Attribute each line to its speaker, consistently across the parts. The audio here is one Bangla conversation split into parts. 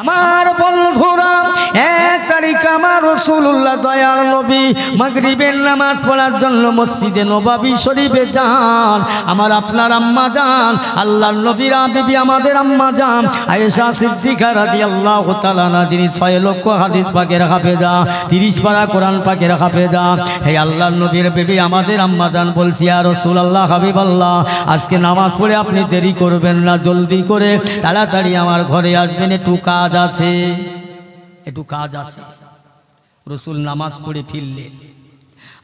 Speaker 1: আমার বন্ধুরা, 1 তারিখ আমার রাসূলুল্লাহ দয়াল নবী মাগরিবের নামাজ পড়ার জন্য মসজিদে নববী শরীফে যান। আমার আপনার আম্মা যান, আল্লাহর নবীর বিবি আমাদের আম্মা যান আয়েশা সিদ্দিকা রাদিয়াল্লাহু তাআলা আনহা, যিনি 6 লক্ষ হাদিস পাকের হাফেজা, 30 পারা কোরআন পাকের হাফেজা। হে আল্লাহর নবীর বিবি আমাদের আম্মা যান, বলছি ইয়া রাসূলুল্লাহ হাবিবাল্লাহ, আজকে নামাজ পড়ে আপনি দেরি করবেন না, জলদি করে তাড়াতাড়ি আমার ঘরে আসবেন, একটু কাজ আছে, একটু কাজ আছে। রসুল নামাজ পড়ে ফিরলেন।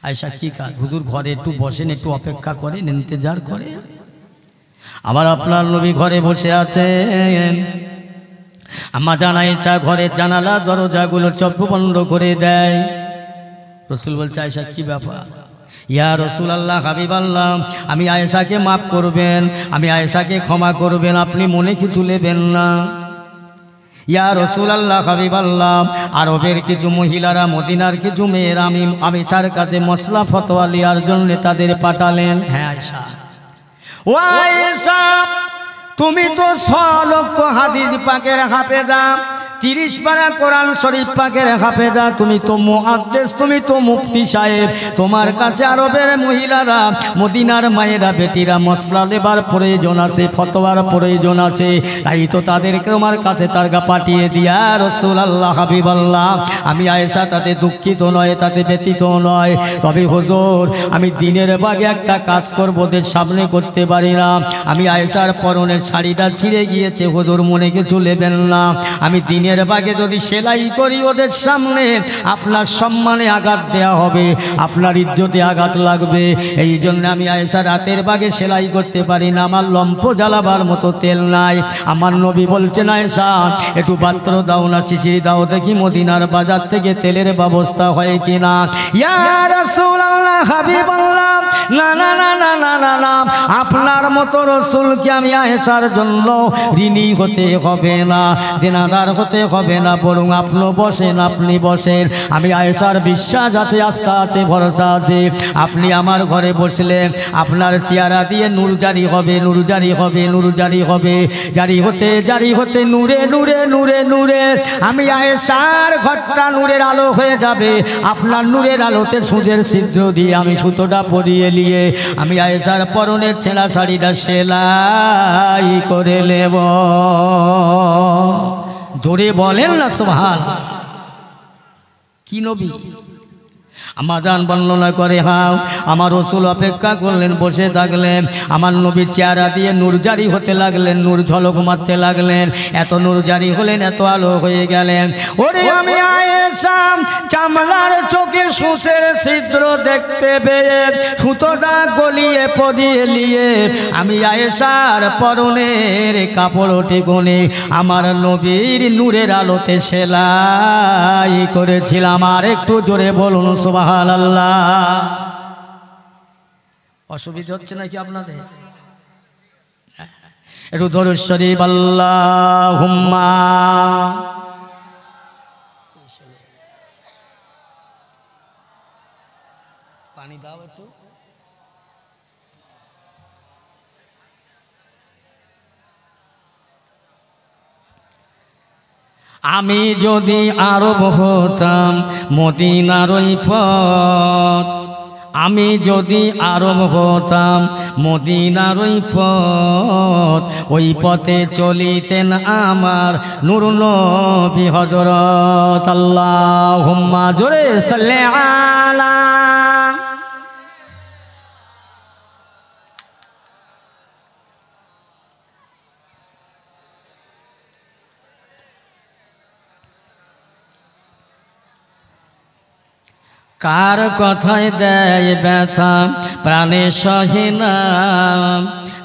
Speaker 1: আয়েশা কি কাজ? হুজুর ঘরে একটু বসেন, একটু অপেক্ষা করেন, ইন্তজার করেন। আমার আপনার নবী ঘরে বসে আছেন। আম্মা জান আয়েশা ঘরের জানালা দরজাগুলো সব বন্ধ করে দেয়। রসুল বলছে আয়েশা কি ব্যাপার? ইয়া রাসূলুল্লাহ হাবিবাল্লাহ, আমি আয়েশাকে মাফ করবেন, আমি আয়েশাকে ক্ষমা করবেন, আপনি মনে কিছু নেবেন না। ইয়া রাসূলুল্লাহ হাবিবাল্লাহ, আরবের কিছু মহিলারা, মদিনার কিছু মেয়েরা আমি আয়েশার কাছে মশলা ফতোয়া লিয়ার জন্য তাদের পাঠালেন। হ্যাঁ আয়েশা, ও আয়েশা, তুমি তো 6 লক্ষ হাদিস পাকের হাফেজা, 30 পারা কোরআন শরীফ পাকের হাফেজা, তুমি তো মুহাদ্দিস, তুমি তো মুফতি সাহেব। তোমার কাছে আরবের মহিলারা, মদিনার মায়েরা, বেটিরা মশলা দেবার প্রয়োজন আছে, ফতোয়ার প্রয়োজন আছে, তাই তো তাদেরকে তোমার কাছে তারগা পাঠিয়ে দিয়া। রাসূলুল্লাহ হাবিবাল্লাহ, আমি আয়েশা তাতে দুঃখিত নয়, তাতে ব্যতীত নয়, তবে হুজুর আমি দিনের বাগে একটা কাজ করব, ওদের সামনে করতে পারি না। আমি আয়েশার পরনের শাড়িটা ছিঁড়ে গিয়েছে, হুজুর মনে কিছু নেবেন না। আমি দিনের বাগে যদি সেলাই করি ওদের সামনে, আপনার সম্মানে আঘাত দেয়া হবে, আপনার ইজ্জতে আঘাত লাগবে। এই জন্য আমি আয়েশা রাতের বাগে সেলাই করতে পারি না, আমার লম্ফ জ্বালাবার মতো তেল নাই। আমার নবী বলছেন আয়েশা একটু পাত্র দাও না, শিশির দাও, দেখি মদিনার বাজার থেকে তেলের ব্যবস্থা হয় কিনা। ইয়া রাসূলুল্লাহ হাবিবাল্লাহ, না না না না না না না, আপনার মতো রাসূলকে আমি আয়েশার জন্য ঋণী হতে হবে না, দেনাদার হতে হবে না, বরং আপনি বসেন, আপনি বসেন। আমি আয়েশার বিশ্বাস আছে, আস্থা আছে, ভরসা আছে। আপনি আমার ঘরে বসলে আপনার চেহারা দিয়ে নূর জারি হবে, নূর জারি হবে, নূর জারি হবে, জারি হতে নূরে নূরে নূরে নূরে আমি আয়েশার ঘরটা নূরের আলো হয়ে যাবে। আপনার নূরের আলোতে সূর্যের ছিদ্র দিয়ে আমি সুতোটা পরিয়ে নিয়ে আমি আয়েশার পরনের ছেঁড়া শাড়িটা সেলাই করে নেব। জোরে বলেন না সুবহানাল্লাহ। কি নবী? আমার জান বর্ণনা করে, হ্যাঁ আমার রাসূল অপেক্ষা করলেন, বসে থাকলেন। আমার নবীর চেহারা দিয়ে নূর জারি হতে লাগলেন, নূর ঝলক মারতে লাগলেন। এত নূর জারি হলেন, এত আলো হয়ে গেলেন। ওরে আমি আয়েশা চামড়ার চোখে সুসের ছিদ্র দেখতে পেয়ে সুতোটা গলিয়ে পরিয়ে নিয়ে আমি আয়েশার পরনের কাপড়টি গুনে আমার নবীর নূরের আলোতে সেলাই করেছিলাম। আর একটু জোরে বলুন সুবহানাল্লাহ। অসুবিধা হচ্ছে নাকি আপনাদের? একটু দরুদ শরীফ আল্লাহুম্মা। পানি দাও একটু। আমি যদি আরব হতাম মদিনার ওই পথ, আমি যদি আরব হতাম মদিনার ওই পথ, ওই পথে চলিতেন আমার নূর নবী হযরত। আল্লাহুম্মা, জোরে সাল্লি আলা। কার কথায় দেয় ব্যথা প্রাণে সহে না,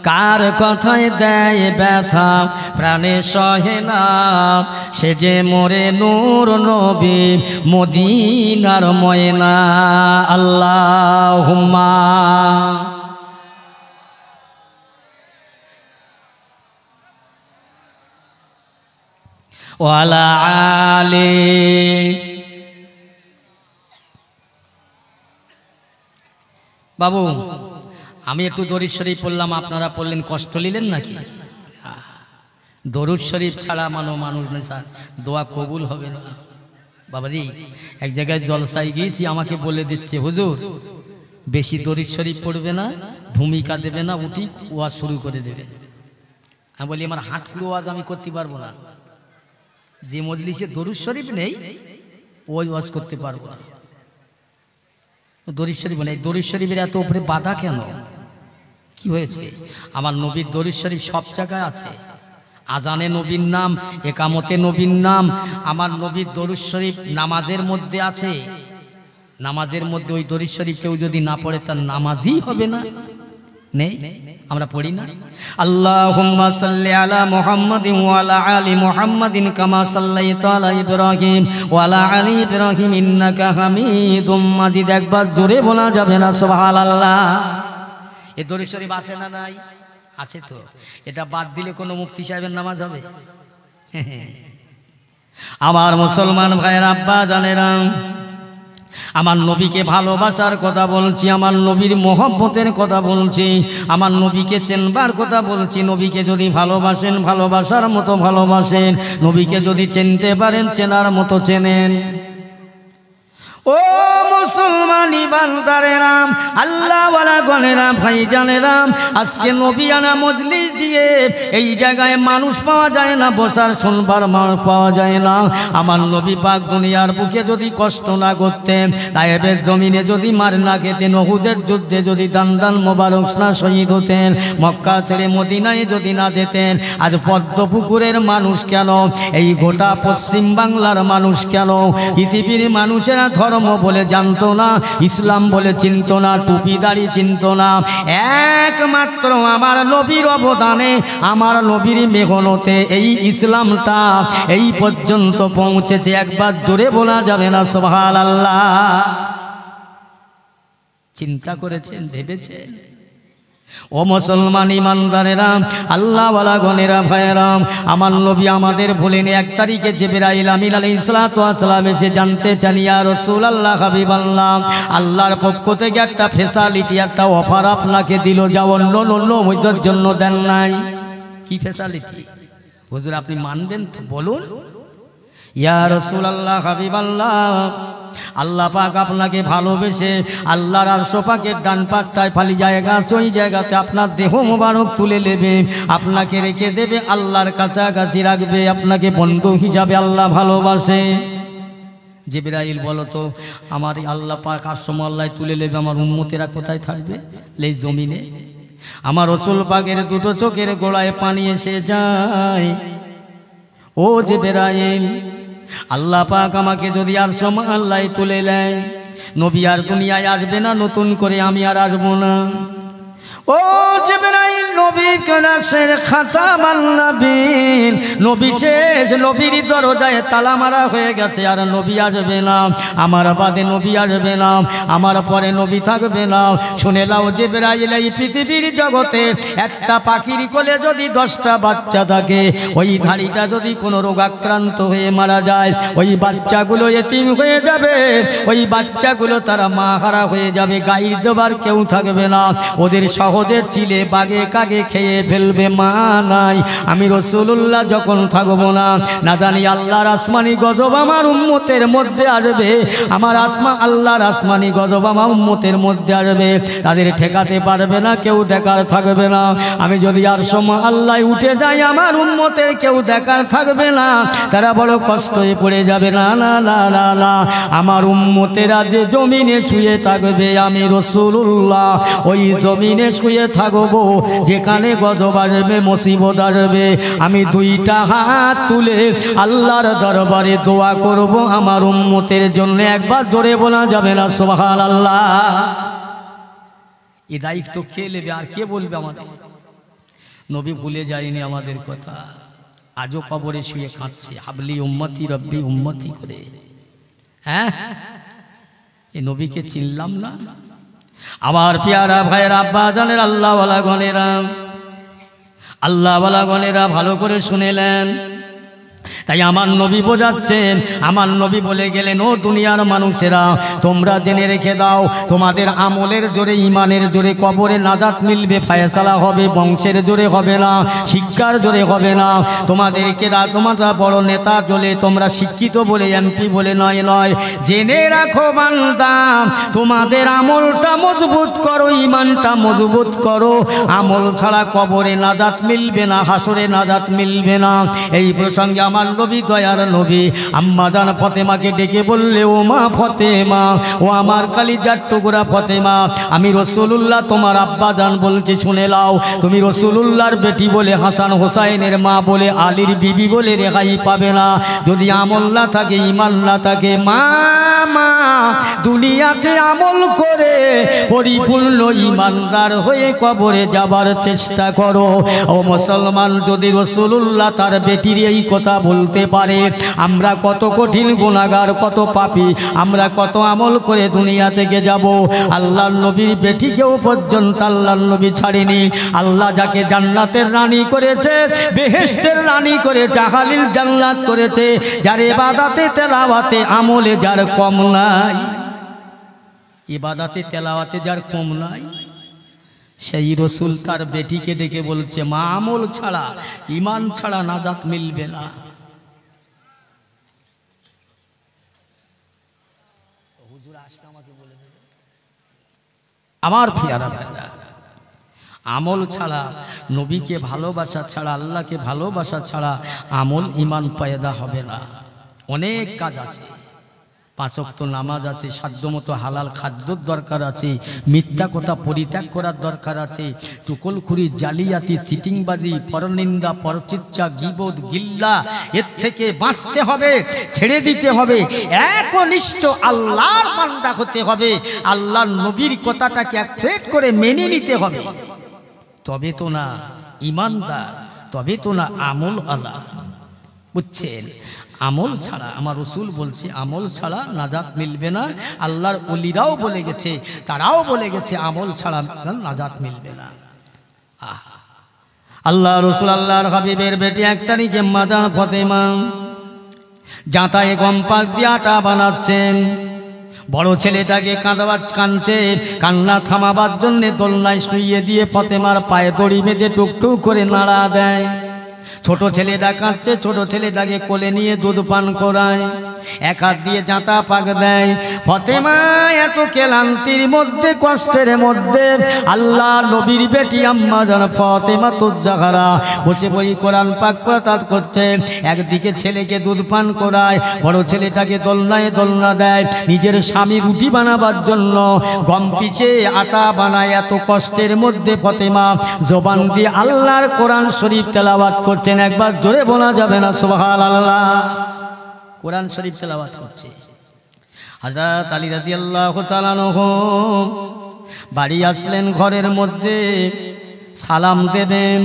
Speaker 1: কার কথায় দেয় ব্যথা প্রাণে সহে না, সে যে মোরে নূর নবী মদিনার ময়না। আল্লাহুম্মা ওয়ালা আলি। বাবু আমি একটু দরুদ শরীফ পড়লাম, আপনারা পড়লেন, কষ্ট নিলেন নাকি? দরুদ শরীফ ছাড়া মানুষ নেই স্যার, দোয়া কবুল হবে না। বাবারি এক জায়গায় জলসায় গিয়েছি, আমাকে বলে দিচ্ছে হুজুর বেশি দরুদ শরীফ পড়বে না, ভূমিকা দেবে না, উঠি ওয়াজ শুরু করে দেবে। আমি বলি আমার হাঁটকুড়ো ওয়াজ আমি করতে পারবো না, যে মজলিসে দরুদ শরীফ নেই ওই ওয়াজ করতে পারবো না। দরুদ শরীফ নেই, দরুদ শরীফের এত উপরে বাধা কেন, কি হয়েছে? আমার নবীর দরুদ শরীফ সব জায়গায় আছে, আজানে নবীর নাম, একামতে নবীর নাম, আমার নবীর দরুদ শরীফ নামাজের মধ্যে আছে। নামাজের মধ্যে ওই দরুদ শরীফ কেউ যদি না পড়ে তার নামাজই হবে না। নেই, আমরা পড়ি না আল্লাহুম্মা সাল্লি আলা মুহাম্মাদিন ওয়া আলা আলি মুহাম্মাদিন কামা সাল্লাইতা আলা ইব্রাহিম ওয়া আলা আলি ইব্রাহিম ইন্নাকা হামিদুম মাজিদ। একবার জোরে বলা যাবে না সুবহানাল্লাহ? এই দরুদ শরীফ আছে না নাই? আছে তো। এটা বাদ দিলে কোনো মুফতি সাহেবের নামাজ হবে? আমার মুসলমান ভাইয়ের আব্বা জানেরা, আমার নবীকে ভালোবাসার কথা বলছি, আমার নবীর মহব্বতের কথা বলছি, আমার নবীকে চেনবার কথা বলছি। নবীকে যদি ভালোবাসেন, ভালোবাসার মতো ভালোবাসেন, নবীকে যদি চিনতে পারেন, চেনার মতো চেনেন। ও মুসলমানি বান্দারেরাম, আল্লাহওয়ালা গণেরাম, ভাইজানেরাম, আজকে নবিয়ানা মজলিস দিয়ে এই জায়গায় মানুষ পাওয়া যায় না, বসার শুনবার মানুষ পাওয়া যায় না। আমার নবী পাক দুনিয়ার বুকে যদি কষ্ট না করতেন, তায়েবের জমিনে যদি মার না খেতেন, উহুদের যুদ্ধে যদি দান মোবারক না শহীদ হতেন, মক্কা ছেড়ে মদিনায় যদি না যেতেন, আজ পদ্মপুকুরের মানুষ কেন, এই গোটা পশ্চিম বাংলার মানুষ কেন, পৃথিবীর মানুষেরা ধর্ম বলে জানতো না, ইসলাম বলে চিনত না, টুপি দাড়ি চিনত না। একমাত্র আমার নবীর অবদানে, আমার নবীর মেহনতে এই ইসলামটা এই পর্যন্ত পৌঁছেছে। একবার জোরে বলা যাবে না সুবহানাল্লাহ? চিন্তা করেছেন, ভেবেছেন? ও মুসলমান ইমানদারেরা, আল্লাহওয়ালা গণেরা, ভাইয়েরাম, আমার নবী আমাদের ভুলেন। 1 তারিখে জিবরাইল আমিন আলাইহিস সালাতু ওয়াস সালাম এসে জানতে চান, ইয়া রাসূলুল্লাহ, হাবিবাল্লাহ, আল্লাহর পক্ষ থেকে একটা ফেসালিটি, একটা অফার আপনাকে দিল, যা অন্য মহিলার জন্য দেন নাই। কি ফেসালিটি হুজুর, আপনি মানবেন তো বলুন? ইয়া রাসূলুল্লাহ, হাবিবাল্লাহ, আল্লাহ পাক আপনাকে ভালোবেসে আল্লাহর আরশ পাকের ডান পাশটায় খালি জায়গা আছে, ওই জায়গাতে আপনার দেহ মোবারক তুলে নেবে, আপনাকে রেখে দেবে, আল্লাহর কাছাকাছি রাখবে, আপনাকে বন্ধু হিসাবে আল্লাহ ভালোবাসে। জিবরাইল বলো তো, আমার আল্লাহ পাক আরশ আল্লাহ তুলে নেবে, আমার উম্মতেরা কোথায় থাকবে? এই জমিনে। আমার রাসূল পাকের দুটো চোখের গোড়ায় পানি এসে যায়। ও জিবরাইল, আল্লাহ পাক আমাকে যদি আর আল্লাহ তুলে নেয়, নবী আর দুনিয়ায় আসবে না, নতুন করে আমি আর আসবো না। ও জিবরাইল, নবীর কাছে খাতামান নবীন, নবী শেষ, নবীর দরজায় তালা মারা হয়ে গেছে, আর নবী আসবে না, আমার বাদে নবী আসবে না, আমার পরে নবী থাকবে না। শুনে নাও জিবরাইল, এই পৃথিবীর জগতে একটা পাখির কোলে যদি 10টা বাচ্চা থাকে, ওই ধাড়িটা যদি কোনো রোগাক্রান্ত হয়ে মারা যায়, ওই বাচ্চাগুলো এতিম হয়ে যাবে, ওই বাচ্চাগুলো তারা মা হারা হয়ে যাবে, গাইড দেবার কেউ থাকবে না, ওদের সহজে চিলে বাগে কাগে খেয়ে ফেলবে, মা নাই। আমি রাসূলুল্লাহ যখন থাকবো না, না জানি আল্লাহর আসমানি গজব আমার উম্মতের মধ্যে আসবে, আমার আল্লাহর আসমানি গজব আমার উম্মতের মধ্যে আসবে, তাদের ঠেকাতে পারবে না, কেউ দেখার থাকবে না। আমি যদি আর সময় আল্লাহ উঠে যাই, আমার উম্মতের কেউ দেখার থাকবে না, তারা বড় কষ্ট হয়ে পড়ে যাবে। না না না না না, আমার উম্মতেরা যে জমিনে শুয়ে থাকবে, আমি রাসূলুল্লাহ ওই জমিনে শুয়ে থাকবো, যেখানে গজব আসবে, মুসিবত আসবে। আমি 2টা হাত তুলে আল্লাহর দরবারে দোয়া করব আমার উম্মতের জন্য। একবার জোরে বলা যাবে না সুবহানাল্লাহ? এই দায়িত্ব কে নেবে আর কে বলবে? আমাদের নবী ভুলে যায়নি আমাদের কথা, আজও কবরে শুয়ে কাঁদছে, হাবলি উম্মতি রব্বি উম্মতি করে। হ্যাঁ, এই নবীকে চিনলাম না? আমার পেয়ারা ভাইয়ের আব্বা জানের আল্লাহওয়ালা গণেরা, আল্লাহওয়ালা গণেরা, ভালো করে শুনেলেন। তাই আমার নবী বোঝাচ্ছেন, আমার নবী বলে গেলেন, ও দুনিয়ার মানুষেরা, তোমরা জেনে রেখে দাও, তোমাদের আমলের জোরে, ইমানের জোরে কবরে নাজাত মিলবে, ফায়সালা হবে, বংশের জোরে হবে না, শিক্ষার জোরে হবে না। তোমাদেরকে তোমরা বড় নেতা জোলে, তোমরা শিক্ষিত বলে, এমপি বলে নয়, জেনে রাখো বান্দা, তোমাদের আমলটা মজবুত করো, ইমানটা মজবুত করো। আমল ছাড়া কবরে নাজাত মিলবে না, হাসরে নাজাত মিলবে না। এই প্রসঙ্গে আমার নবী, দয়ার নবী আম্মা জান ফাতেমাকে ডেকে বললে, ও মা ফাতেমা, ও আমার কালিজার টুকরা ফাতেমা, আমি রাসূলুল্লাহ তোমার আব্বা জান বলছি, শুনে নাও। তুমি রাসূলুল্লাহর বেটি বলে, হাসান হোসাইনের মা বলে, আলীর বিবি বলে রেহাই পাবে না যদি আমল না থাকে, ইমান না থাকে। মা দুনিয়াতে আমল করে পরিপূর্ণ ইমানদার হয়ে কবরে যাবার চেষ্টা করো। ও মুসলমান, যদি রাসূলুল্লাহ তার বেটির এই কথা বলতে পারে, আমরা কত কঠিন গুনাহগার, কত পাপী, আমরা কত আমল করে দুনিয়া থেকে যাব। আল্লাহর নবীর বেটিকেও পর্যন্ত আল্লাহর নবী ছাড়েনি। আল্লাহ যাকে জান্নাতের রানী করেছে, বেহেশতের রানী করে, জাহালিল জান্নাত করেছে, যার ইবাদতে তেলাওয়াতে আমলে যার কম নাই, ইবাদতে তেলাওয়াতে যার কম নাই, সেই রসুল তার বেটিকে ডেকে বলছে, মা আমল ছাড়া, ইমান ছাড়া নাজাত মিলবে না। আমার পিয়ারা ভাইরা, আমল ছাড়া, নবীকে ভালোবাসা ছাড়া, আল্লাহকে ভালোবাসা ছাড়া আমল ইমান পয়দা হবে না। অনেক কাজ আছে, 5 ওয়াক্ত নামাজ আছে, সাধ্যমতো হালাল খাদ্যর দরকার আছে, মিথ্যা কথা পরিত্যাগ করার দরকার আছে, টুকলখুরি, জালিয়াতি, সিটিংবাজি, পরনিন্দা, পরচিৎসা, গীবত, গিল্লা, এর থেকে বাঁচতে হবে, ছেড়ে দিতে হবে, একনিষ্ঠ আল্লাহর বান্দা হতে হবে, আল্লাহর নবীর কথাটাকে অ্যাকসেপ্ট করে মেনে নিতে হবে। তবে তো না ইমানদার, তবে তো না আমল আলা। বুঝছেন? আমল ছাড়া, আমার রসুল বলছে, আমল ছাড়া নাজাত মিলবে না। আল্লাহর ওলিরাও বলে গেছে, তারাও বলে গেছে, আমল ছাড়া নাজাত মিলবে না। আল্লাহ রসুল, আল্লাহর হাবিবের বেটি 1 তারিখে মা জান ফাতেমা জাঁতায় গম পাক দিয়ে আটা বানাচ্ছেন। বড় ছেলেটাকে কাঁদছে, কান্না থামাবার জন্যে দোলনায় শুইয়ে দিয়ে ফাতেমার পায়ে দড়ি বেঁধে টুকটুক করে নাড়া দেয়। ছোট ছেলেটা কাঁদছে, ছোট ছেলেটাকে কোলে নিয়ে দুধ পান করায়, 1 হাত দিয়ে জাঁতা পাক দেয়। ফাতেমা এত ক্লান্তির মধ্যে, কষ্টের মধ্যে, আল্লাহ নবীর বেটি আম্মা জান ফাতেমা তুজ্জাহারা বসে বই কোরআন পাক পাঠ করছে। একদিকে ছেলেকে দুধ পান করায়, বড় ছেলেটাকে দোলনা দেয়। নিজের স্বামী রুটি বানাবার জন্য গম পিষে আটা বানায়। এত কষ্টের মধ্যে ফাতেমা জবান দিয়ে আল্লাহর কোরআন শরীফ তেলাওয়াত করছেন। একবার জোরে বলা যাবে না সুবহানাল্লাহ? কোরআন শরীফ তেলাওয়াত করছে। হযরত আলী রাদিয়াল্লাহু তাআলা আনহু বাড়ি আসলেন, ঘরের মধ্যে সালাম দেবেন,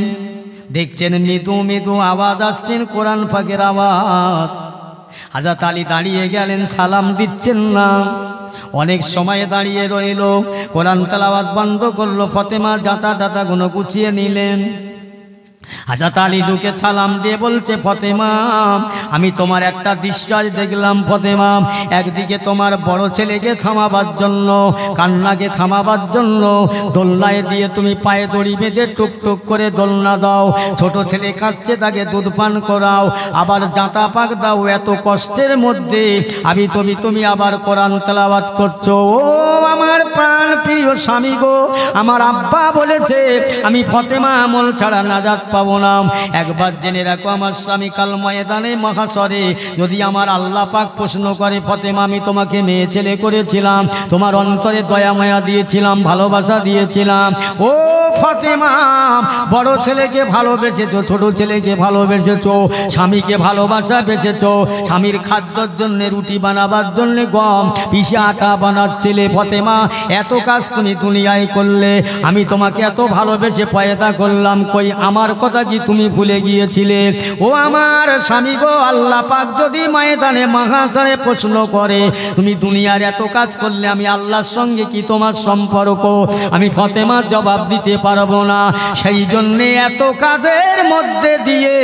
Speaker 1: দেখছেন মৃদু মৃদু আওয়াজ আসছেন, কোরআন পাকের আওয়াজ। হযরত আলী দাঁড়িয়ে গেলেন, সালাম দিচ্ছেন না। অনেক সময় দাঁড়িয়ে রইল, কোরআন তেলাওয়াত বন্ধ করলো। ফাতেমা জাঁতা গুলো গুছিয়ে নিলেন। হযরত আলী ঢুকে সালাম দিয়ে বলছে, ফাতেমা, আমি তোমার একটা দৃশ্য আজ দেখলাম ফাতেমা। একদিকে তোমার বড় ছেলেকে থামাবার জন্য, কান্নাকে থামাবার জন্য দোলনায় দিয়ে তুমি পায়ে দড়ি বেঁধে টুকটুক করে দোলনা দাও। ছোট ছেলে কাঁদছে, তাকে দুধ পান করাও, আবার জাঁতা পাক দাও। এত কষ্টের মধ্যে তুমি আবার কোরআন তেলাওয়াত করছো। ও আমার প্রাণ প্রিয় স্বামী গো, আমার আব্বা বলেছে আমি ফাতেমা আমল ছাড়া নাজাত পাবো না। একবার জেনে রাখো, আমার স্বামী কাল ময়দানে মহাশরে যদি আমার আল্লাহ পাক প্রশ্ন করে, ফাতেমা আমি তোমাকে মেয়ে ছেলে করেছিলাম, তোমার অন্তরে দয়া মায়া দিয়েছিলাম, ভালোবাসা দিয়েছিলাম। ও ফাতেমা, বড় ছেলেকে ভালোবেসেছো, ছোট ছেলেকে ভালোবেসেছো, স্বামীকে ভালোবাসা বেসেছো, স্বামীর খাদ্যর জন্য, রুটি বানাবার জন্য গম পিষে আটা বানাচ্ছিলে। ফাতেমা, এত কাজ তুমি দুনিয়ায় করলে, আমি তোমাকে এত ভালোবেসে পয়দা করলাম, কই আমার কথা কি তুমি ভুলে গিয়েছিলে? ও আমার স্বামী গো, আল্লাহ পাক যদি ময়দানে মাহশারে প্রশ্ন করে তুমি দুনিয়ার এত কাজ করলে আমি আল্লাহর সঙ্গে কি তোমার সম্পর্ক? আমি ফাতেমা জবাব দিতে পারবো না। সেই জন্য এত কাজের মধ্যে দিয়ে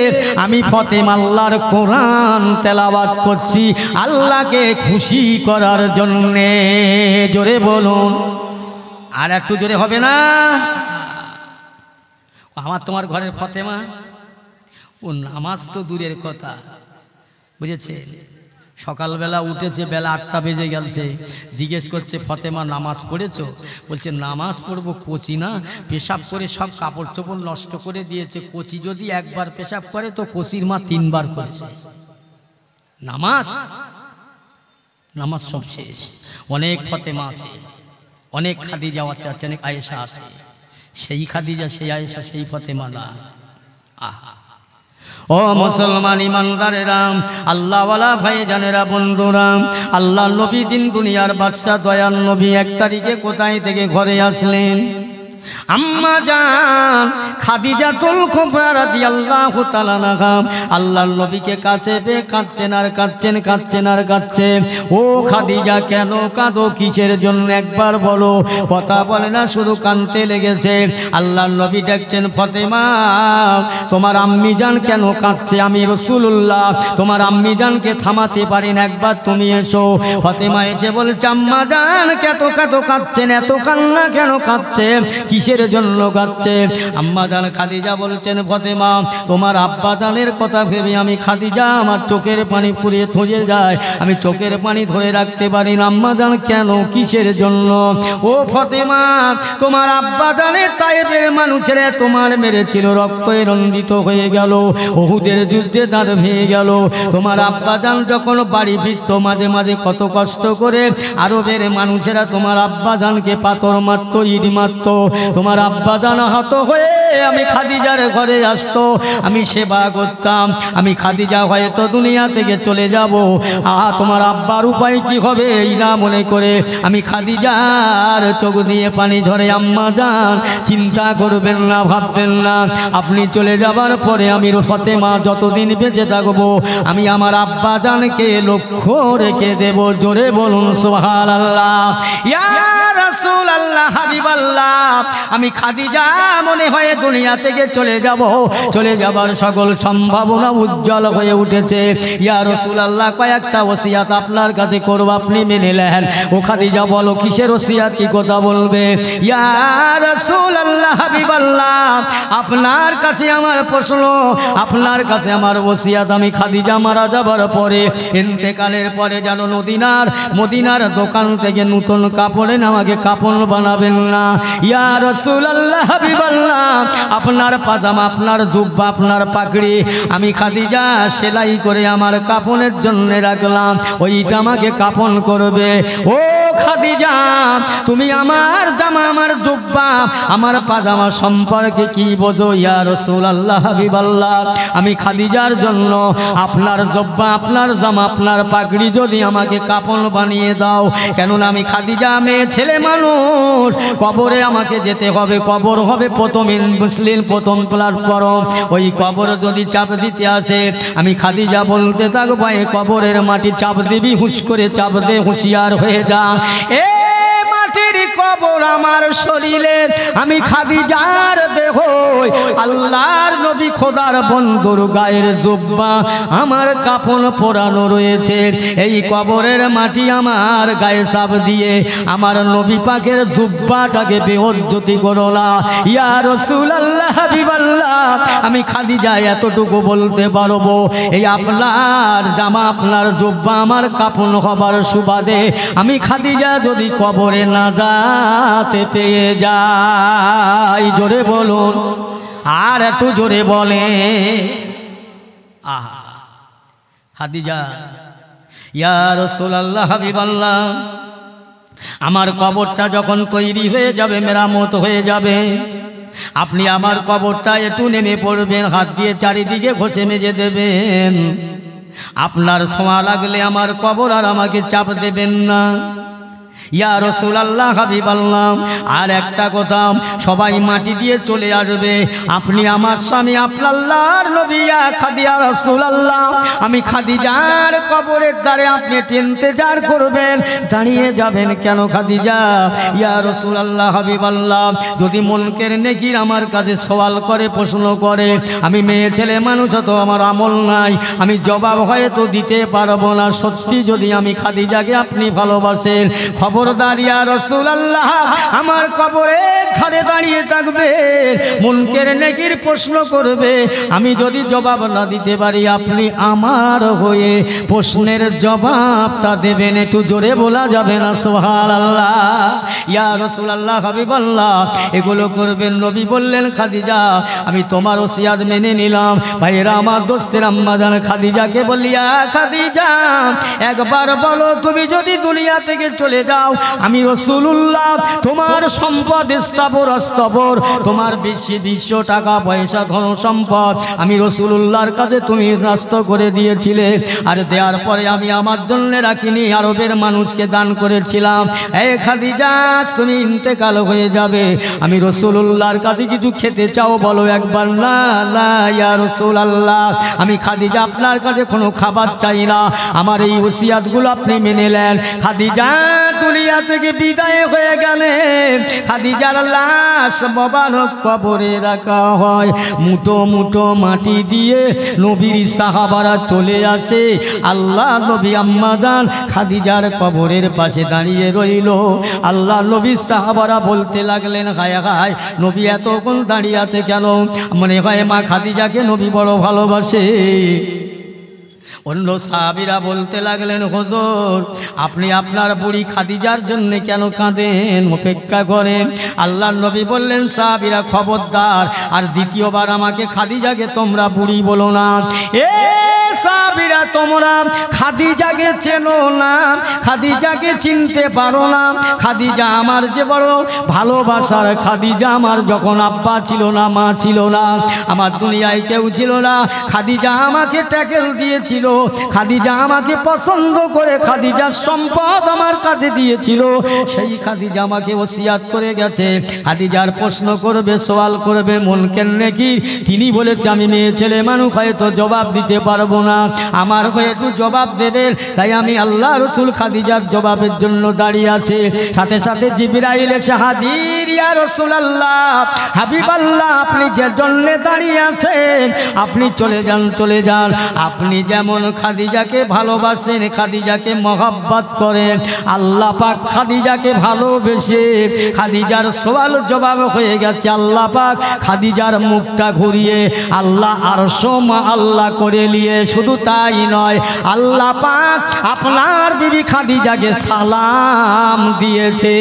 Speaker 1: আমি ফাতেমা আল্লাহর কোরআন তেলাওয়াত করছি আল্লাহকে খুশি করার জন্যে। জোরে বলুন, আর একটু জোরে হবে না? আমার তোমার ঘরের ফাতেমা, ও নামাজ তো দূরের কথা, বুঝেছে? সকালবেলা উঠেছে, বেলা 8টা বেজে গেছে, জিজ্ঞেস করছে ফাতেমা নামাজ পড়েছো? বলছে নামাজ পড়বো, কোচি না পেশাব করে সব কাপড় চোপড় নষ্ট করে দিয়েছে। কোচি যদি একবার পেশাব করে তো কোচির মা 3 বার করেছে। নামাজ নামাজ সব শেষ। অনেক ফাতেমা আছে, অনেক খাদিজা আছে, অনেক আয়েশা আছে। সেই খাদিজা, সেই আয়েশা, সেই ফাতেমা না। আহা, ও মুসলমান ইমানদারেরা, আল্লাহওয়ালা ভাইজানেরা, বন্ধুরা, আল্লাহ নবী দিন দুনিয়ার বাদশা দয়াল নবী 1 তারিখে কোথায় থেকে ঘরে আসলেন? আম্মা জান খাদিজাতুল কুবরা রাদিয়াল্লাহু তাআলা আনহা আল্লাহর নবীকে কাছে পেয়ে কাঁদছেন আর কাঁদছেন, কাঁদছেন আর কাঁদছেন। ও খাদিজা, কেন কাঁদো, কিসের জন্য একবার বলো। কথা বলে না, শুধু কাঁদতে লেগেছে। আল্লাহর নবী ডাকছেন, ফাতেমা তোমার আম্মি জান কেন কাঁদছে? আমি রাসূলুল্লাহ তোমার আম্মি জানকে থামাতে পারি না, একবার তুমি এসো। ফাতেমা এসে বলছে, আম্মা জান কত কাঁদছেন, এত কান্না কেন কাঁদছেন, কিসের জন্য কাঁদছে? আম্মা জান খাদিজা বলছেন, ফাতেমা তোমার আব্বা জানের কথা ভেবে আমি খাদিজা আমার চোখের পানি পুড়িয়ে ধরে যায়, আমি চোখের পানি ধরে রাখতে পারি না। আম্মা জান কেন, কিসের জন্য? ও ফাতেমা তোমার আব্বা জানের তায়েফের মানুষেরা তোমার মেরেছিল, রক্তে রঞ্জিত হয়ে গেল, উহুদের যুদ্ধে দাঁত ভেঙে গেল। তোমার আব্বা জান যখন বাড়ি ফিরত মাঝে মাঝে কত কষ্ট করে আরবের মানুষেরা তোমার আব্বা জানকে পাথর মারত, ইট মারত। তোমার আব্বা জান আহত হয়ে আমি খাদিজার ঘরে আসতো, আমি সেবা করতাম। আমি খাদিজা হয়তো দুনিয়া থেকে চলে যাব, তোমার আব্বার উপায় কি হবে এই না মনে করে আমি খাদিজার চোখ দিয়ে পানি ঝরে। আম্মা জান চিন্তা করবেন না, ভাববেন না, আপনি চলে যাবার পরে আমি ফাতেমা যতদিন বেঁচে থাকবো আমি আমার আব্বা জানকে লক্ষ্য রেখে দেব। জোরে বলুন সুবহানাল্লাহ। ইয়া রাসূলুল্লাহ, হাবিবাল্লাহ, আমি খাদিজা মনে হয় দুনিয়া থেকে চলে যাব, চলে যাবার সকল সম্ভাবনা উজ্জ্বল হয়ে উঠেছে। ইয়া রাসূলুল্লাহ, কয়েকটা ওসিয়াত আপনার কাছে করব, আপনি মেনে নেন। ও খাদিজা বলো কিসের ওসিয়াত, কি কথা বলবে? ইয়া রাসূলুল্লাহ, হাবিবাল্লাহ, আপনার কাছে আমার প্রশ্ন, আপনার কাছে আমার ওসিয়াত। আমি খাদিজা মারা যাবার পরে, ইন্তেকালের পরে যেন মদিনার দোকান থেকে নতুন কাপড়ে আমাকে কাপড় বানাবেন না। ইয়া রাসূলুল্লাহ, হাবিবাল্লাহ, আপনার পাজামা, আপনার জুব্বা, আপনার পাগড়ি আমি খাদিজা সেলাই করে আমার কাপড়ের জন্য রাখলাম, ওইটা আমাকে কাপড় করবে। ও খাদিজা, তুমি আমার জামা, আমার জুব্বা, আমার পাজামা সম্পর্কে কি বোঝো? ইয়া রাসূলুল্লাহ, হাবিবাল্লাহ, আমি খাদিজার জন্য আপনার জুব্বা, আপনার জামা, আপনার পাগড়ি যদি আমাকে কাপড় বানিয়ে দাও, কেননা আমি খাদিজা মেয়ে ছেলে মানুষ, কবরে আমাকে যেতে হবে। কবর হবে প্রথম মুসলিম, প্রথম প্ল্যাটফর্ম। ওই কবর যদি চাপ দিতে আসে আমি খাদিজা বলতে থাকবো, এই কবরের মাটি চাপ দিবি, হুঁশ করে চাপ দে, হুঁশিয়ার হয়ে যা। এ মাটির কবর আমার শরীরে, আমি খাদিজার দেহ, আল্লাহর নবী খোদার বন্ধুর গায়ের জুব্বা আমার কাফন পরানো রয়েছে। এই কবরের মাটি আমার গায়ে চাপ দিয়ে আমার নবী পাকের জুব্বাটাকে বেইজ্জতি করো না। ইয়া রাসূলুল্লাহ, হাবিবাল্লাহ, আমি খাদিজা এতটুকু বলতে পারবো, এই আপনার জামা, আপনার জুব্বা আমার কাফন হবার সুবাদে আমি খাদিজা যদি কবরে নাজাত পেয়ে যাই। জোরে বলুন, আর একটু জোরে বলে। আহা খাদিজা, ইয়া রাসূলুল্লাহ, হাবিবাল্লাহ, আমার কবরটা যখন তৈরি হয়ে যাবে, মেরামত হয়ে যাবে, আপনি আমার কবরটা একটু নেমে পড়বেন, হাত দিয়ে চারিদিকে ঘষে মেজে দেবেন। আপনার ছোঁয়া লাগলে আমার কবর আর আমাকে চাপ দেবেন না। ইয়া রাসূলুল্লাহ হাবিবাল্লাহ। আর একটা কথা, সবাই মাটি দিয়ে চলে আসবে, আপনি আমার স্বামী আপনার আল্লাহর নবী ইয়া খাদিজা রাসূলুল্লাহ, আমি খাদিজার কবরের দ্বারে আপনি ইন্তেজার করবেন, দাঁড়িয়ে যাবেন কেন খাদিজা? ইয়া রাসূলুল্লাহ হাবিবাল্লাহ, যদি মুনকের নেকির আমার কাছে সওয়াল করে, প্রশ্ন করে, আমি মেয়ে ছেলে মানুষ, তো আমার আমল নাই, আমি জবাব হয়তো দিতে পারবো না। সত্যি যদি আমি খাদিজাকে আপনি ভালোবাসেন, খবরদার ইয়া রাসূলুল্লাহ, আমার কবরের ধারে দাঁড়িয়ে থাকবে, মুনকের নেকির প্রশ্ন করবে, আমি যদি জবাব না দিতে পারি, আপনি আমার হয়ে প্রশ্নের জবাবটা দেবেন। একটু জোরে বলা যাবে না সুবহানাল্লাহ? ইয়া রাসূলুল্লাহ হাবিবাল্লাহ, এগুলো করবেন। নবী বললেন, খাদিজা আমি তোমার ওসিয়াত মেনে নিলাম। ভাইরা আমার, দোস্তের আম্মা জান খাদিজাকে বলিয়া, খাদিজা একবার বলো, তুমি যদি দুনিয়া থেকে চলে যাও, আমি রাসূলুল্লাহ তোমার সম্পদ স্থাবর অস্থাবর, তোমার বেশি 200 টাকা পয়সা ধন সম্পদ আমি রাসূলুল্লাহর কাছে তুমি রাস্তা করে দিয়েছিলে, আর দেওয়ার পরে আমি আমার জন্য রাখিনি, আরবের মানুষকে দান করেছিলাম। এই খাদিজা তুমি ইন্তেকাল হয়ে যাবে, আমি রাসূলুল্লাহর কাছে কিছু খেতে চাও বলো একবার। না না ইয়া রাসূলুল্লাহ, আমি খাদিজা আপনার কাছে কোনো খাবার চাই না, আমার এই ওসিয়াতগুলো আপনি মেনে নেন। খাদিজা দুনিয়া থেকে বিদায় হয়ে গেলেন। খাদিজার লাশ মোবারক কবরে রাখা হয়, মুঠো মুঠো মাটি দিয়ে নবীর সাহাবারা চলে আসে। আল্লাহ নবী আম্মা জান খাদিজার কবরের পাশে দাঁড়িয়ে রইল। আল্লাহ নবীর সাহাবারা বলতে লাগলেন, হায় হায়, নবী এতক্ষণ দাঁড়িয়ে আছে কেন? মনে হয় মা খাদিজাকে নবী বড় ভালোবাসে। অন্য সাহাবীরা বলতে লাগলেন, হুজুর আপনি আপনার বুড়ি খাদিজার জন্য কেন কাঁদেন, অপেক্ষা করেন। আল্লাহর নবী বললেন, সাহাবীরা খবরদার, আর দ্বিতীয়বার আমাকে খাদিজাকে তোমরা বুড়ি বলো না। এ সাহাবীরা, তোমরা খাদিজাকে চেনো না, খাদিজাকে চিনতে পারো না। খাদিজা আমার যে বড় ভালোবাসার, খাদিজা আমার যখন আব্বা ছিল না, মা ছিল না, আমার দুনিয়ায় কেউ ছিল না, খাদিজা আমাকে ট্যাকেল দিয়েছিল, খাদিজা আমাকে পছন্দ করে খাদিজার সম্পদ আমার কাছে দিয়েছিল, সেই খাদিজা আমাকে ওসিয়াত করে গেছে। খাদিজার প্রশ্ন করবে, সওয়াল করবে, মুনকের নেকির, তিনি বলেছে আমি মেয়ে ছেলে মানুষ, হয়তো জবাব দিতে পারবো না, আমার হয়ে একটু জবাব দেবেন। তাই আমি আল্লাহ রাসূল খাদিজার জবাবের জন্য দাঁড়িয়ে আছে। সাথে সাথে জিবরাইল এসে হাজির। ইয়া রাসূলুল্লাহ হাবিবাল্লাহ, আপনি যে জন্য দাঁড়িয়ে আছেন, আপনি চলে যান, চলে যান। আপনি যেমন খাদিজাকে ভালোবাসেন, খাদিজাকে মহব্বত করেন, আল্লাহ পাক খাদিজাকে ভালোবেসে খাদিজার সওয়াল জবাব হয়ে গেছে। আল্লাহ পাক খাদিজার মুখটা ঘুরিয়ে আল্লাহ আরশ মা আল্লাহ করে নিয়ে, শুধু তাই নয়, আল্লাহ পাক আপনার বিবি খাদিজাকে সালাম দিয়েছে।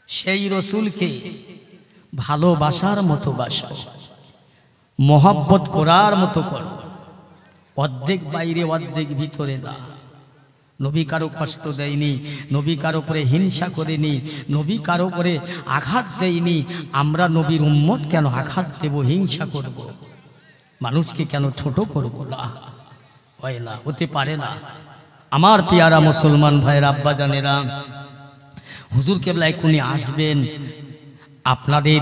Speaker 1: সেই রসুলকে ভালোবাসার মতো বাসো, মহব্বত করার মতো করো, অর্ধেক বাইরে অর্ধেক ভিতরে না। নবী কারো কষ্ট দেয়নি, নবী কারো করে হিংসা করেনি, নবী কারো করে আঘাত দেয়নি। আমরা নবীর উম্মত কেন আঘাত দেব, হিংসা করব, মানুষকে কেন ছোট করব? না, হয় না, হতে পারে না। আমার পেয়ারা মুসলমান ভাইয়ের আব্বা জানেরা, হুজুর কেবলা এখনই আসবেন, আপনাদের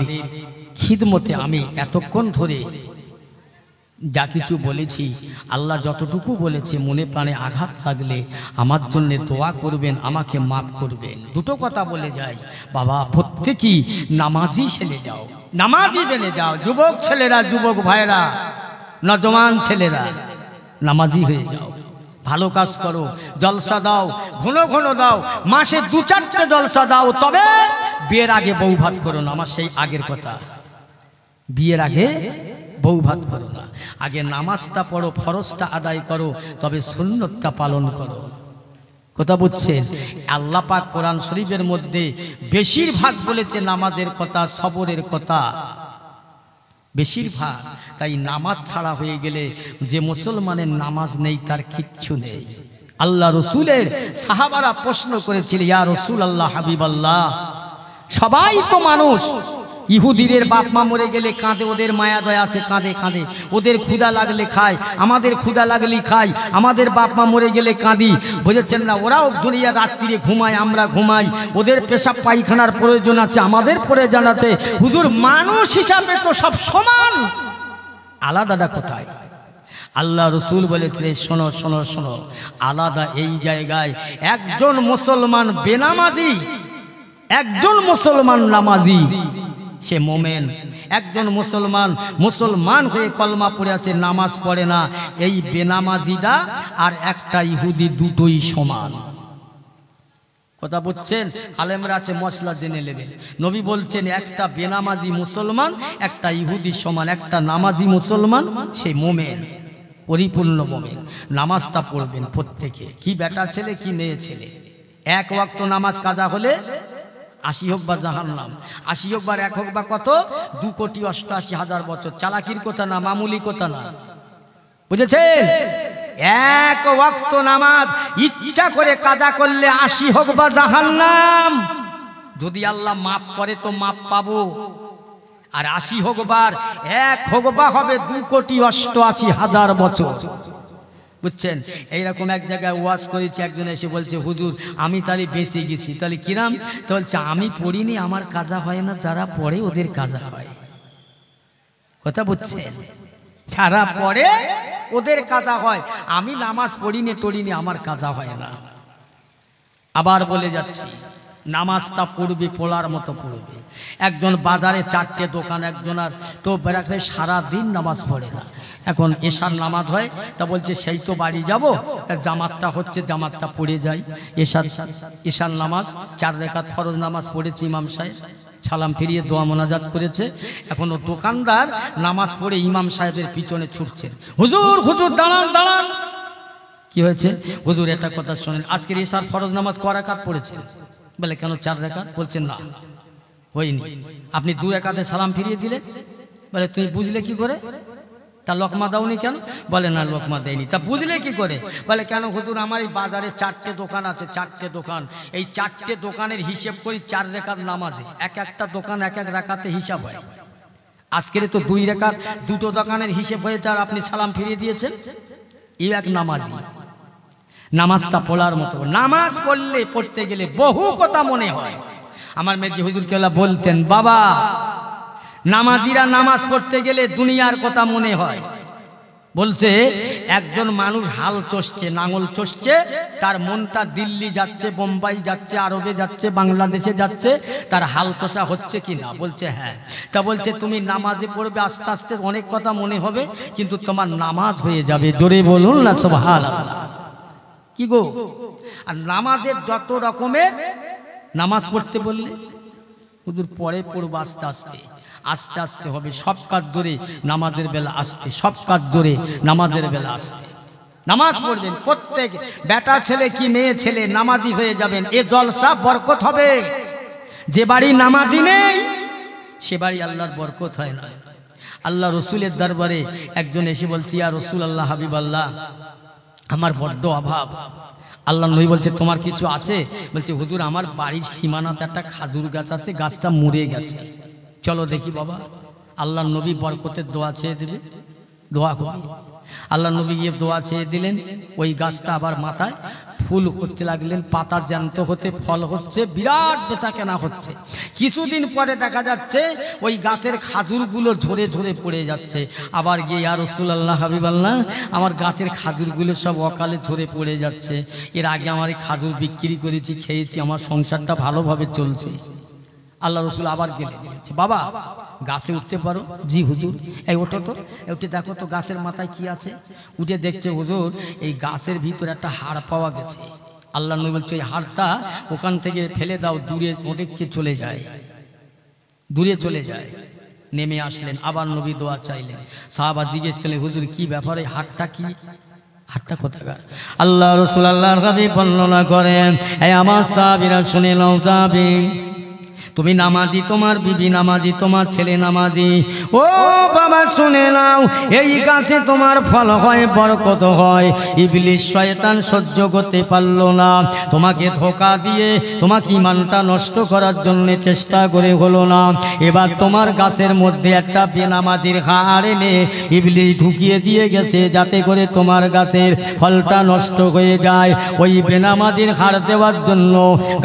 Speaker 1: খিদমতে আমি এতক্ষণ ধরে যা কিছু বলেছি, আল্লাহ যতটুকু বলেছে, মনে প্রাণে আঘাত লাগলে আমার জন্য দোয়া করবেন, আমাকে মাফ করবেন। দুটো কথা বলে যাই, বাবা প্রত্যেকেই নামাজি ছেলে যাও, নামাজি বেনে যাও, যুবক ছেলেরা, যুবক ভাইরা, নজওয়ান ছেলেরা নামাজি হয়ে যাও, ভালো কাজ করো, জলসা দাও, ঘন ঘন দাও, মাসে 2-4টে জলসা দাও, তবে বিয়ের আগে বউ ভাত করো না। আমার সেই আগের কথা, বিয়ের আগে বউ ভাত করো না, আগে নামাজটা পড়ো, ফরজটা আদায় করো, তবে সুন্নতটা পালন করো। কথা বুঝছেন? আল্লাহ পাক কোরআন শরীফের মধ্যে বেশিরভাগ বলেছে নামাজের কথা, সবরের কথা, বেশিরভাগ। তাই নামাজ ছাড়া হয়ে গেলে যে মুসলমানের নামাজ নেই তার কিচ্ছু নেই। আল্লাহ রসুলের সাহাবারা প্রশ্ন করেছিল, ইয়া রাসূলুল্লাহ হাবিবাল্লাহ, সবাই তো মানুষ, ইহুদিদের বাপ মা মরে গেলে কাঁদে, ওদের মায়া দয়া আছে, কাঁদে কাঁদে। ওদের ক্ষুধা লাগলে খায়, আমাদের ক্ষুধা লাগলেই খাই। আমাদের বাপ মা মরে গেলে কাঁদি, বুঝেছেন না? ওরাও দুনিয়া রাত্রিরে ঘুমায়, আমরা ঘুমাই। ওদের পেশাব পায়খানার প্রয়োজন আছে, আমাদের প্রয়োজন আছে। হুজুর মানুষ হিসাবে তো সব সমান, আলাদাটা কোথায়? আল্লাহ রসুল বলেছিলেন শোনো শোনো শোনো, আলাদা এই জায়গায় একজন মুসলমান বেনামাজি, একজন মুসলমান নামাজি, সে মোমেন। একজন মুসলমান হয়ে কলমা পড়ে আছে, নামাজ পড়ে না, এই বেনামাজিদা আর একটা ইহুদি দুটোই সমান। কথা বুঝছেন? আলেমরা আছে, মশলা জেনে নেবেন। নবী বলছেন একটা বেনামাজি মুসলমান একটা ইহুদি সমান, একটা নামাজি মুসলমান সে মোমেন, পরিপূর্ণ মোমেন। নামাজটা পড়বেন প্রত্যেকে, কি বেটা ছেলে কি মেয়ে ছেলে। এক ওয়াক্ত নামাজ কাজা হলে 80 হোক বা জাহান্নাম, 80 হোক বা 1 হোক বা কত, 2,88,000 বছর। চালাকির কথা না, মামুলি কথা না, বুঝেছেন? এক ওয়াক্ত নামাজ ইচ্ছা করে কাজা করলে 80 হোক বা জাহান্নাম, যদি আল্লাহ মাফ করে তো মাফ পাবো। আর 80 হোক বার 1 হোক বা হবে 2,88,000 বছর, বুঝছেন? এইরকম এক জায়গায় ওয়াজ করেছি, একজন এসে বলছে হুজুর আমি তাহলে বেঁচে গেছি। তাহলে কিরাম? তো বলছে আমি পড়িনি, আমার কাজা হয় না, যারা পড়ে ওদের কাজা হয়। কথা বুঝছেন? যারা পড়ে ওদের কাজা হয়, আমি নামাজ পড়িনি টড়িনি, আমার কাজা হয় না। আবার বলে যাচ্ছি, নামাজটা পড়বে পড়ার মতো পড়বে। একজন বাজারে 4টে দোকান, একজন আর তো বেড়াতে সারাদিন নামাজ পড়ে না। এখন এশার নামাজ হয়, তা বলছে সেই তো বাড়ি যাব, জামাতটা হচ্ছে জামাতটা পড়ে যাই। এশার নামাজ 4 রাকাত ফরজ নামাজ পড়েছে, ইমাম সাহেব সালাম ফিরিয়ে দোয়া মোনাজাত করেছে। এখনো দোকানদার নামাজ পড়ে ইমাম সাহেবের পিছনে ছুটছেন, হুজুর হুজুর দাঁড়ান দাঁড়ান। কি হয়েছে? হুজুর এটা কথা শোনেন, আজকের এশার ফরজ নামাজ ক রাকাত পড়েছেন? বলে কেন 4 রাকাত? বলছেন না হয়নি। আপনি 2 রাকাতে সালাম ফিরিয়ে দিলে। বলে তুমি বুঝলে কি করে? তা লোকমা দাওনি কেন? বলে না লোকমা দেয়নি। তা বুঝলে কি করে? বলে কেন হুজুর আমার এই বাজারে 4টে দোকান আছে, 4টে দোকান, এই 4টে দোকানের হিসেব করি 4 রাকাত নামাজে, এক একটা দোকান 1 রাকাতে হিসাব হয়। আজকের তো 2 রাকাত, 2টো দোকানের হিসেব হয়েছে, আর আপনি সালাম ফিরিয়ে দিয়েছেন। এই এক নামাজি। নামাজটা পড়ার মতো। নামাজ পড়লে পড়তে গেলে বহু কথা মনে হয়। আমার মেজি হুজুর কেলা বলতেন, বাবা নামাজিরা নামাজ পড়তে গেলে দুনিয়ার কথা মনে হয়। বলছে একজন মানুষ হাল চষছে, নাঙল চষছে, তার মনটা দিল্লি যাচ্ছে, বোম্বাই যাচ্ছে, আরবে যাচ্ছে, বাংলাদেশে যাচ্ছে, তার হাল চষা হচ্ছে কি না? বলছে হ্যাঁ। তা বলছে তুমি নামাজে পড়বে, আস্তে আস্তে অনেক কথা মনে হবে, কিন্তু তোমার নামাজ হয়ে যাবে। জোরে বলুন না সুবহানাল্লাহ। কি গো? আর নামাজের যত রকমের, নামাজ পড়তে বললে হুজুর পরে পড়বো আস্তে আস্তে, আস্তে আস্তে হবে। সব কাজ ধরে নামাজের বেলা আসতে, সব কাজ ধরে নামাজের বেলা আসতে। নামাজ পড়বেন প্রত্যেক বেটা ছেলে কি মেয়ে ছেলে নামাজি হয়ে যাবেন। এ জলসা বরকত হবে। যে বাড়ি নামাজি নেই সে বাড়ি আল্লাহর বরকত হয় না। আল্লাহ রসুলের দরবারে একজন এসে বলছে, ইয়া রসুল আল্লাহ হাবিব আল্লাহ, আমার বড্ড অভাব। আল্লাহ নবী বলছে তোমার কিছু আছে? বলছে হুজুর আমার বাড়ির সীমানাতে একটা খাজুর গাছ আছে, গাছটা মরে গেছে, চলো দেখি বাবা। আল্লাহ নবী বরকতের দোয়া চেয়ে দেবে, দোয়া করবে। আল্লাহ নবী গিয়ে দোয়া চেয়ে দিলেন, ওই গাছটা আবার মাথায় ফুল করতে লাগলেন, পাতা জ্যান্ত হতে ফল হচ্ছে, বিরাট বেচা কেনা হচ্ছে। কিছুদিন পরে দেখা যাচ্ছে ওই গাছের খাজুরগুলো ঝরে ঝরে পড়ে যাচ্ছে। আবার গিয়ে ইয়া রাসূলুল্লাহ হাবিবাল্লাহ, আমার গাছের খাজুরগুলো সব অকালে ঝরে পড়ে যাচ্ছে। এর আগে আমার এই খাজুর বিক্রি করেছি, খেয়েছি, আমার সংসারটা ভালোভাবে চলছে। আল্লাহ রসুল আবার গেলে বলছে, বাবা গাছে উঠতে পারো? জি হুজুর। এই ওঠো তো, উঠে দেখো তো গাছের মাথায় কি আছে। উঠে দেখছে হুজুর এই গাছের ভিতরে একটা হাড় পাওয়া গেছে। আল্লাহ নবী বলছে এই হাড়টা ওখান থেকে ফেলে দাও, দূরে অনেককে চলে যায়, দূরে চলে যায়। নেমে আসলেন, আবার নবী দোয়া চাইলেন। সাহাবা জিজ্ঞেস করলেন হুজুর কি ব্যাপারে, হাড়টা কি? হাড়টা কোথাকার? আল্লাহ রসুল আল্লাহর হাবিব বর্ণনা করেন, এই আমার সাহাবীরা শুনে নাও। তুমি নামাজি, তোমার বিবি নামাজি, তোমার ছেলে নামাজি। ও বাবা শুনে নাও, এই গাছে তোমার ফল হয়, বরকত হয়। ইবলিস শয়তান সহ্য করতে পারলো না, তোমাকে ধোঁকা দিয়ে তোমাকে ইমানটা নষ্ট করার জন্য চেষ্টা করে হলো না। এবার তোমার গাছের মধ্যে একটা বেনামাজির হাড় এনে ইবলিস ঢুকিয়ে দিয়ে গেছে, যাতে করে তোমার গাছের ফলটা নষ্ট হয়ে যায়। ওই বেনামাজির হাড় দেওয়ার জন্য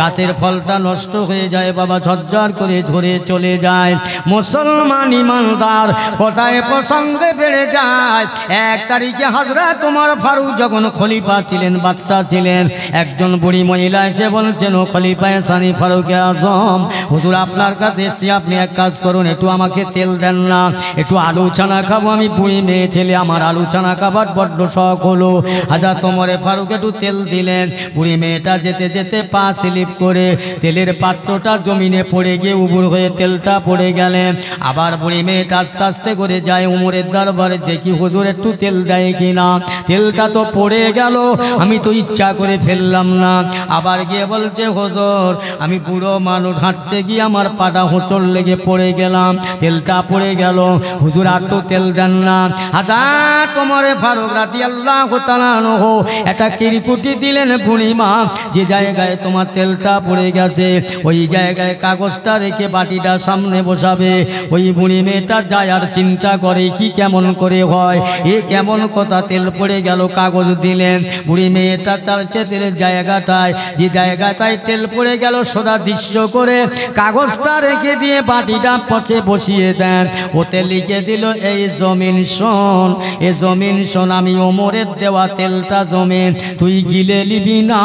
Speaker 1: গাছের ফলটা নষ্ট হয়ে যায় বাবা, ঝরঝর করে ঝরে চলে যায়। মুসলমান ইমানদার কোটায় প্রসঙ্গে বেড়ে যায়। 1 তারিখে হযরত ওমর ফারুক যখন খলিফা ছিলেন, বাদশা ছিলেন, একজন বুড়ি মহিলা এসে বলছেন, ও খলিফায়ে সানি ফারুকে আজম, হুজুর আপনার কাছে এসে আপনি এক কাজ করুন, একটু আমাকে তেল দেন না, একটু আলু ছানা খাবো। আমি বুড়ি মেয়ে ছেলে, আমার আলু ছানা খাবার বড্ড শখ হলো। হযরত ওমরে ফারুক একটু তেল দিলেন। বুড়ি মেয়েটা যেতে যেতে পা স্লিপ করে তেলের পাত্রটা জমিনে পড়ে গিয়ে উবুর হয়ে তেলটা পড়ে গেলেন। আবার বুড়ি মেয়েটা আস্তে আস্তে করে যায় ওমরের দরবারে, দেখি হুজুর একটু তেল দেয় কিনা। তেলটা তো পড়ে গেল, আমি তো ইচ্ছা করে ফেললাম না। আবার গিয়ে বলছে, হুজুর আমি বুড়ো মানুষ, হাঁটতে গিয়ে আমার পাটা হোঁচট লেগে পড়ে গেলাম, তেলটা পড়ে গেল, হুজুর আর তো তেল দেন না। হযরত ওমরে ফারুক রাদিয়াল্লাহু তাআলা আনহু একটা কিরকুটি দিলেন, বুড়িমা যে জায়গায় তোমার তেলটা পড়ে গেছে ওই জায়গায় কাগজটা রেখে বাটিটা সামনে বসাবে। ওই বুড়ি মেয়েটা যায় আর চিন্তা করে, কি কেমন করে হয়, এ কেমন কথা, তেল পড়ে গেল, কাগজ দিলেন। বুড়ি মেয়েটা তার তেলের জায়গাটায়, যে জায়গাটায় তেল পড়ে গেল, সোজা দৃশ্য করে কাগজটা রেখে দিয়ে বাটিটা পাশে বসিয়ে দেন। ওতে লিখে দিল, এই জমিন শোন, এ জমিন শোন, আমি ওমরের দেওয়া তেলটা জমিন তুই গিলে নিবি না,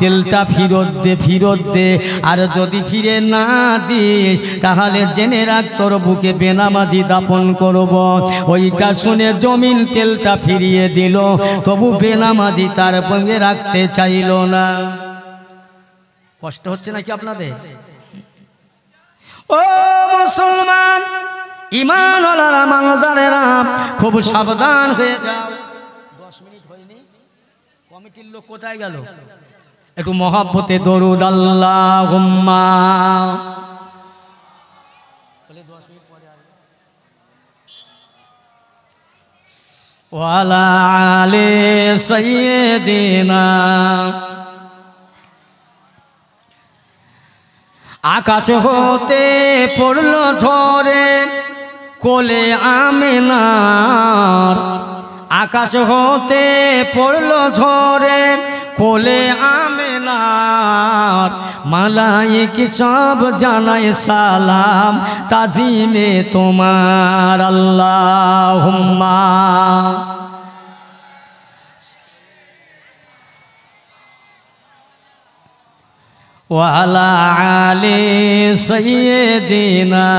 Speaker 1: তেলটা ফেরত দে, ফেরত দে। আর যদি ফিরে না দিস তাহলে জেনে রাখ তোর বুকে বেনামাজি দাপন করব। ওইটা শুনে জমিন তেলটা ফিরিয়ে দিল, তবু বেনামাজি তার সঙ্গে রাখতে চাইল না। কষ্ট হচ্ছে নাকি আপনাদের? ও মুসলমান ঈমানওয়ালারা, মানদারেরা, খুব সাবধান হয়ে যাও। 10 মিনিট হয়নি, কমিটির লোক কোথায় গেল? একটু মহব্বতে দরুদ আল্লাহুম্মা। ওয়ালা আলে সাইয়্যিদিনা। আকাশ হতে পড়ল ঝরে কোলে আমেনার, আকাশ হতে পড়ল ঝরে কোলে আমেনার, মালাইক সব জানায় সালাম তাজিমে তোমার। আল্লাহুম্মা ওয়ালা আলি সাইয়্যিদিনা।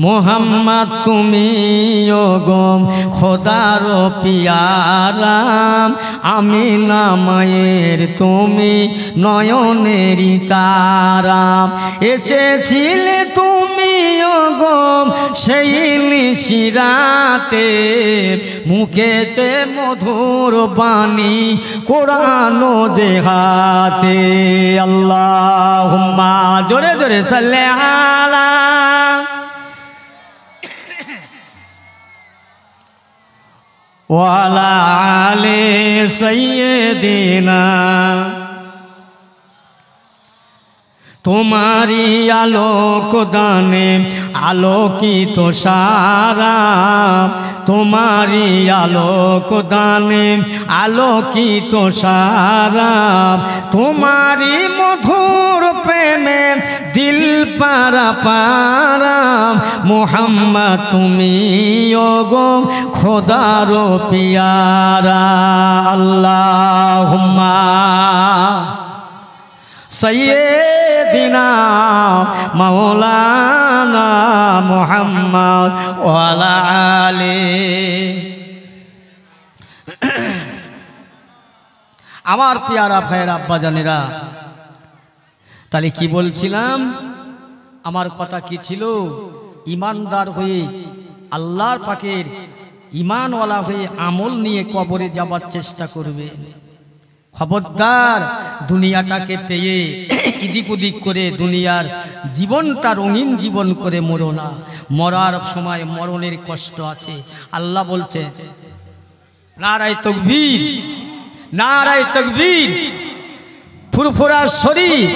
Speaker 1: মোহাম্মদ তুমি গো খোদার পিয়ারা, আমিনা মায়ের তুমি নয়নেরই তারা, এসেছিলে তুমি গো সেই নিশিরাতে, মুখেতে মধুর বাণী কোরআন যে হাতে। আল্লাহুম্মা, জোরে জোরে সাল্লি আলা ওয়ালা আলে সাইয়্যিদিনা। তোমারি আলোক দানে আলোকিত সারা, তোমারি আলোক দানে আলোকিত সারা, তোমারি মধুর প্রেমে দিল পারা পারা, মুহাম্মদ তুমি গো খোদার পিয়ারা। আল্লাহুম্মা সাইয়্যিদিনা মাওলানা মুহাম্মদ ওয়ালা আলি। আমার পিয়ারা ভাইয়ের আব্বা জানেরা, তাহলে কি বলছিলাম, আমার কথা কি ছিল? ইমানদার হয়ে আল্লাহর পাকের ইমানওয়ালা হয়ে আমল নিয়ে কবরে যাবার চেষ্টা করবে। খবরদার দুনিয়াটাকে পেয়ে ইদিক উদিক করে দুনিয়ার জীবনটা রঙিন জীবন করে মরো না। মরার সময় মরণের কষ্ট আছে। আল্লাহ বলছে নারায়ে তাকবীর, নারায়ে তাকবীর। ফুরফুরা শরীর,